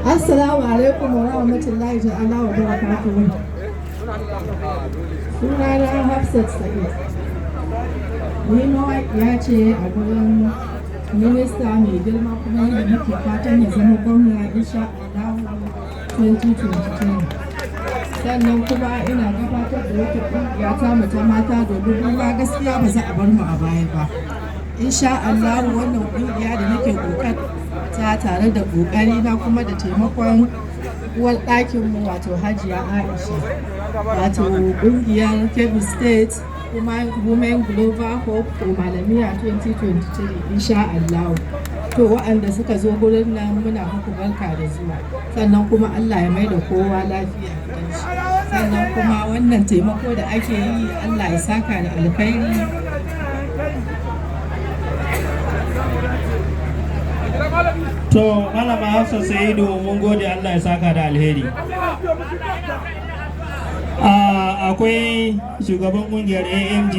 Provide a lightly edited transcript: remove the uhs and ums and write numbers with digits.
Assalamu alaikum wa rahmatullahi ta'ala wa barakatuhu. Sunana Hafsat Sa'id. Ni mawaƙiya ce a gurin minista mai girma kuma yadda muke fatan ya zama gwamna insha Allah 2022. Sannan kuma ina gabatar da wata ƙungiya ta mata domin ruwa gaskiya ba za a bar mu a baya ba. Insha Allah wannan ƙungiya da nake ta tare da ƙoƙari na kuma da taimakon uwar ɗakinmu wato Hajiya Aisha, wato ƙungiyar Kebbi State kuma Women Global Hope for Malamiya 2023 insha Allah. To waɗanda suka zo gurin nan muna muku barka da zuwa, sannan kuma Allah ya mai da kowa lafiya gidan shi, sannan kuma wannan taimako da ake yi Allah ya saka da alkhairi. To Malama Hafsat Sa'idu mun gode, Allah ya saka da alheri. Akwai shugaban kungiyar AMG